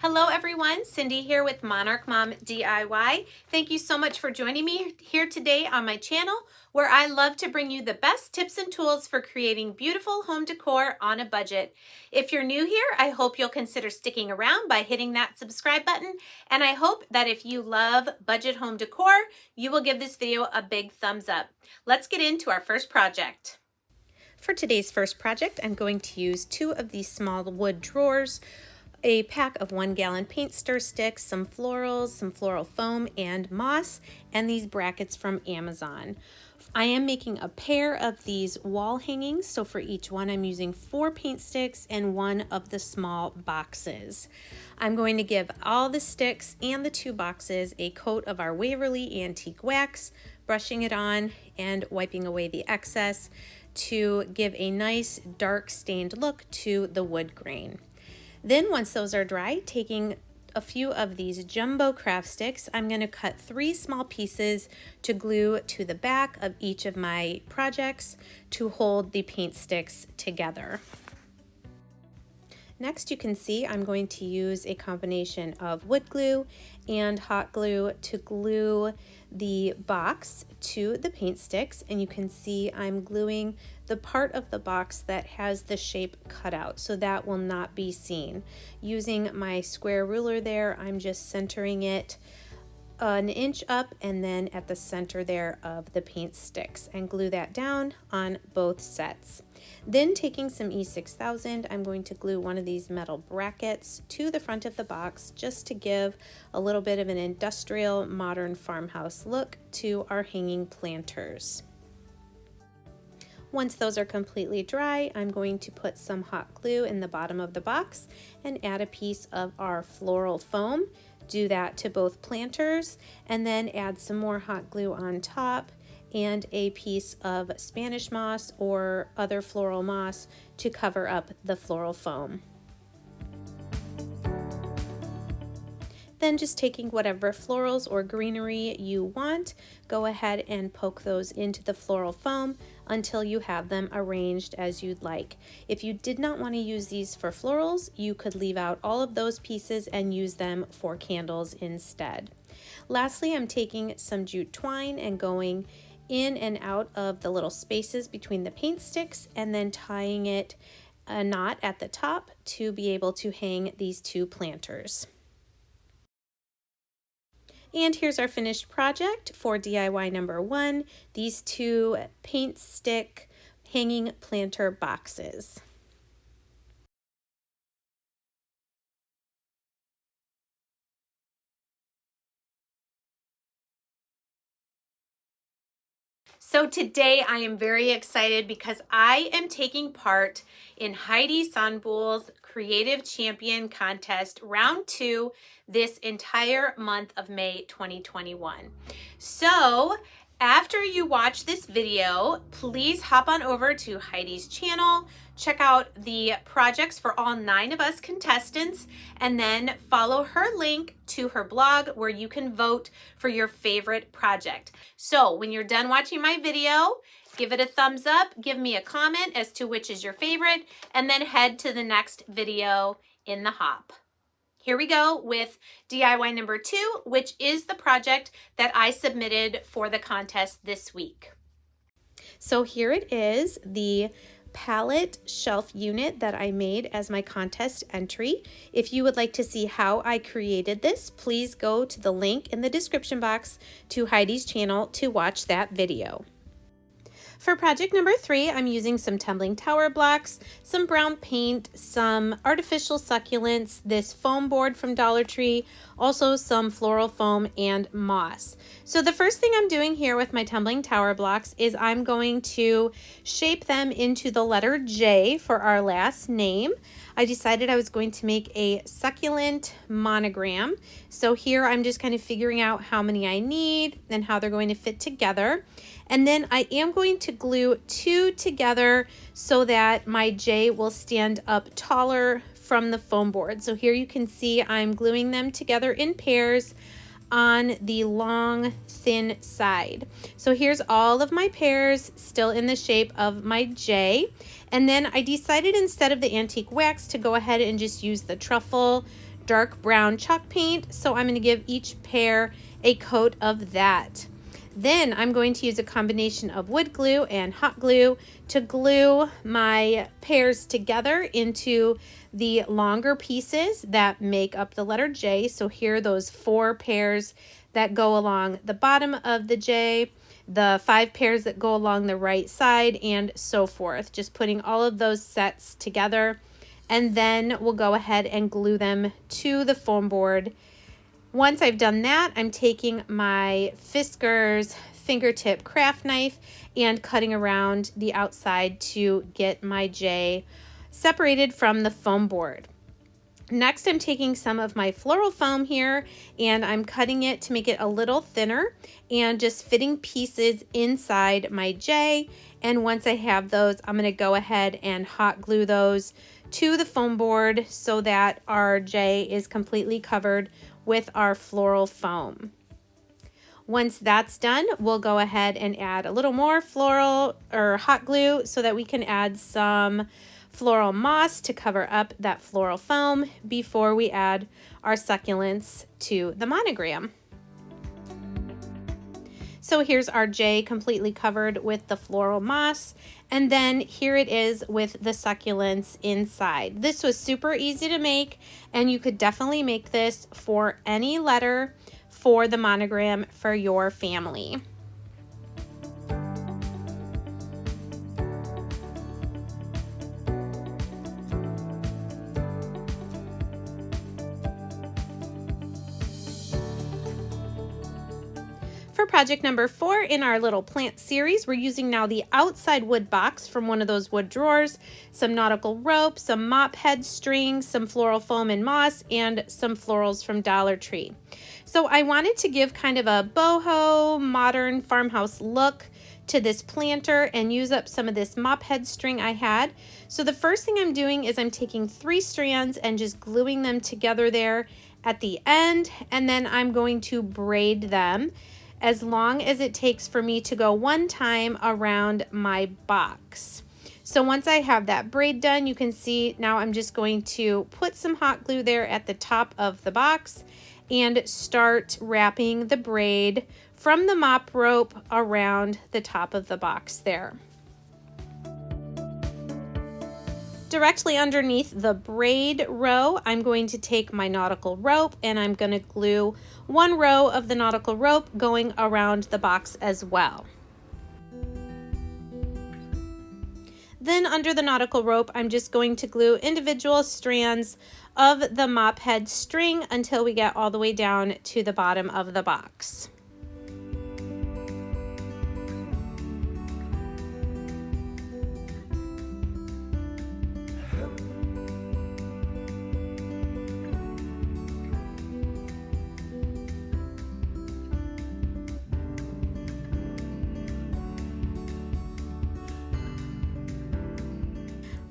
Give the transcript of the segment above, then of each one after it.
Hello everyone, Cindy here with Monarch Mom DIY. Thank you so much for joining me here today on my channel, where I love to bring you the best tips and tools for creating beautiful home decor on a budget. If you're new here, I hope you'll consider sticking around by hitting that subscribe button, and I hope that if you love budget home decor, you will give this video a big thumbs up. Let's get into our first project. For today's first project, I'm going to use 2 of these small wood drawers, a pack of 1-gallon paint stir sticks, some florals, some floral foam and moss, and these brackets from Amazon. I am making a pair of these wall hangings, so for each one I'm using 4 paint sticks and 1 of the small boxes. I'm going to give all the sticks and the 2 boxes a coat of our Waverly Antique Wax, brushing it on and wiping away the excess to give a nice dark stained look to the wood grain. Then once those are dry, taking a few of these jumbo craft sticks, I'm going to cut 3 small pieces to glue to the back of each of my projects to hold the paint sticks together. Next, you can see I'm going to use a combination of wood glue and hot glue to glue the box to the paint sticks, and you can see I'm gluing the part of the box that has the shape cut out, so that will not be seen. Using my square ruler there, I'm just centering it an inch up and then at the center there of the paint sticks, and glue that down on both sets. Then taking some E6000, I'm going to glue one of these metal brackets to the front of the box just to give a little bit of an industrial modern farmhouse look to our hanging planters. Once those are completely dry, I'm going to put some hot glue in the bottom of the box and add a piece of our floral foam. Do that to both planters, and then add some more hot glue on top and a piece of Spanish moss or other floral moss to cover up the floral foam. Then just taking whatever florals or greenery you want, go ahead and poke those into the floral foam until you have them arranged as you'd like. If you did not want to use these for florals, you could leave out all of those pieces and use them for candles instead. Lastly, I'm taking some jute twine and going in and out of the little spaces between the paint sticks and then tying it a knot at the top to be able to hang these 2 planters. And here's our finished project for DIY number 1, these 2 paint stick hanging planter boxes. So today I am very excited because I am taking part in Heidi Sonbuhl's Creative Champion Contest Round 2 this entire month of May 2021. So after you watch this video, please hop on over to Heidi's channel, check out the projects for all 9 of us contestants, and then follow her link to her blog where you can vote for your favorite project. So when you're done watching my video, give it a thumbs up, give me a comment as to which is your favorite, and then head to the next video in the hop. Here we go with DIY number 2, which is the project that I submitted for the contest this week. So here it is, the pallet shelf unit that I made as my contest entry. If you would like to see how I created this, please go to the link in the description box to Heidi's channel to watch that video. For project number 3, I'm using some tumbling tower blocks, some brown paint, some artificial succulents, this foam board from Dollar Tree, also some floral foam and moss. So the first thing I'm doing here with my tumbling tower blocks is I'm going to shape them into the letter J for our last name. I decided I was going to make a succulent monogram. So here I'm just kind of figuring out how many I need and how they're going to fit together. And then I am going to glue 2 together so that my J will stand up taller from the foam board. So here you can see I'm gluing them together in pairs on the long, thin side. So here's all of my pairs still in the shape of my J. And then I decided instead of the antique wax to go ahead and just use the truffle dark brown chalk paint, so I'm going to give each pair a coat of that. Then I'm going to use a combination of wood glue and hot glue to glue my pairs together into the longer pieces that make up the letter J. So here are those 4 pairs that go along the bottom of the J, the 5 pairs that go along the right side, and so forth. Just putting all of those sets together, and then we'll go ahead and glue them to the foam board. Once I've done that, I'm taking my Fiskars fingertip craft knife and cutting around the outside to get my J separated from the foam board. Next, I'm taking some of my floral foam here and I'm cutting it to make it a little thinner and just fitting pieces inside my J. And once I have those, I'm going to go ahead and hot glue those to the foam board so that our J is completely covered with our floral foam. Once that's done, we'll go ahead and add a little more floral or hot glue so that we can add some floral moss to cover up that floral foam before we add our succulents to the monogram. So here's our J completely covered with the floral moss, and then here it is with the succulents inside. This was super easy to make, and you could definitely make this for any letter for the monogram for your family. For project number 4 in our little plant series, we're using now the outside wood box from one of those wood drawers, some nautical rope, some mop head string, some floral foam and moss, and some florals from Dollar Tree. So I wanted to give kind of a boho, modern farmhouse look to this planter and use up some of this mop head string I had. So the first thing I'm doing is I'm taking 3 strands and just gluing them together there at the end, and then I'm going to braid them as long as it takes for me to go 1 time around my box. So once I have that braid done, you can see now I'm just going to put some hot glue there at the top of the box and start wrapping the braid from the mop rope around the top of the box there. Directly underneath the braid row, I'm going to take my nautical rope and I'm going to glue 1 row of the nautical rope going around the box as well. Then under the nautical rope, I'm just going to glue individual strands of the mop head string until we get all the way down to the bottom of the box.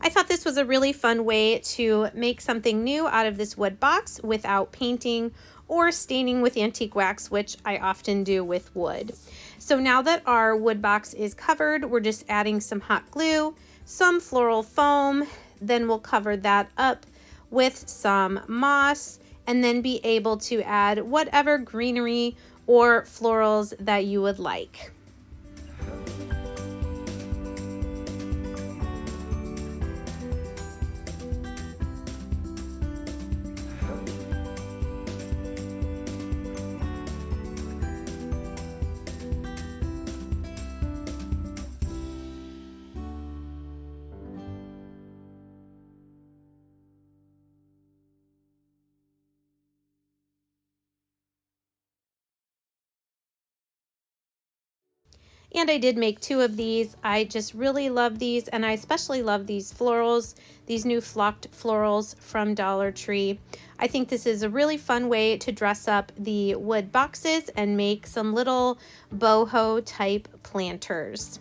I thought this was a really fun way to make something new out of this wood box without painting or staining with antique wax, which I often do with wood. So now that our wood box is covered, we're just adding some hot glue, some floral foam, then we'll cover that up with some moss and then be able to add whatever greenery or florals that you would like. And I did make 2 of these. I just really love these, and I especially love these florals, these new flocked florals from Dollar Tree. I think this is a really fun way to dress up the wood boxes and make some little boho type planters.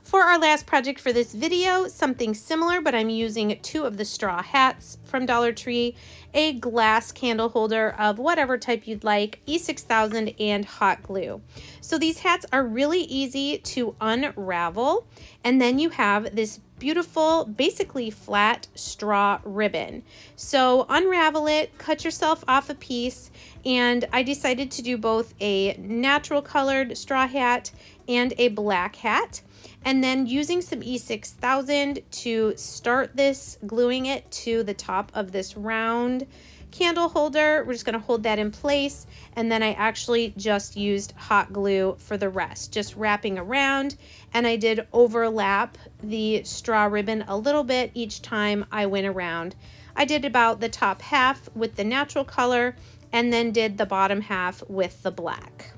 For our last project for this video, something similar, but I'm using 2 of the straw hats from Dollar Tree, a glass candle holder of whatever type you'd like, E6000, and hot glue. So these hats are really easy to unravel, and then you have this beautiful, basically flat straw ribbon. So unravel it, cut yourself off a piece, and I decided to do both a natural colored straw hat and a black hat. And then using some E6000 to start this, gluing it to the top of this round candle holder. We're just going to hold that in place, and then I actually just used hot glue for the rest, just wrapping around, and I did overlap the straw ribbon a little bit each time I went around. I did about the top half with the natural color and then did the bottom half with the black.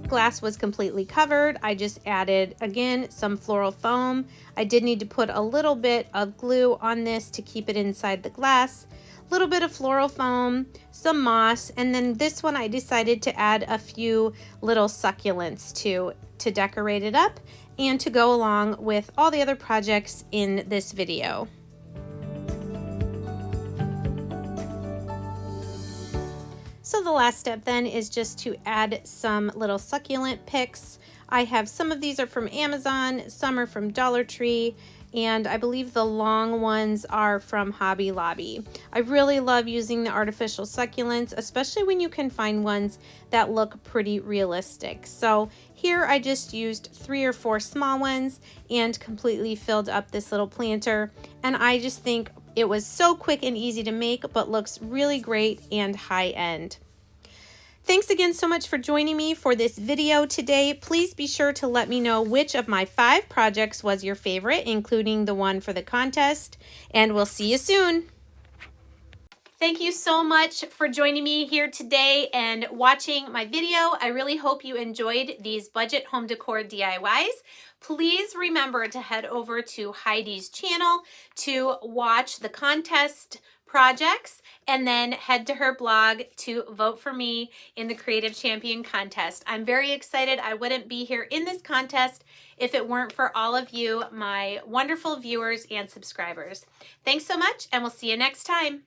Glass was completely covered. I just added again some floral foam. I did need to put a little bit of glue on this to keep it inside the glass, a little bit of floral foam, some moss, and then this one I decided to add a few little succulents to decorate it up and to go along with all the other projects in this video. So the last step then is just to add some little succulent picks. I have some of these are from Amazon, some are from Dollar Tree, and I believe the long ones are from Hobby Lobby. I really love using the artificial succulents, especially when you can find ones that look pretty realistic. So here I just used 3 or 4 small ones and completely filled up this little planter, and I just think it was so quick and easy to make, but looks really great and high end. Thanks again so much for joining me for this video today. Please be sure to let me know which of my 5 projects was your favorite, including the one for the contest, and we'll see you soon. Thank you so much for joining me here today and watching my video. I really hope you enjoyed these budget home decor DIYs. Please remember to head over to Heidi's channel to watch the contest projects, and then head to her blog to vote for me in the Creative Champion contest. I'm very excited. I wouldn't be here in this contest if it weren't for all of you, my wonderful viewers and subscribers. Thanks so much, and we'll see you next time.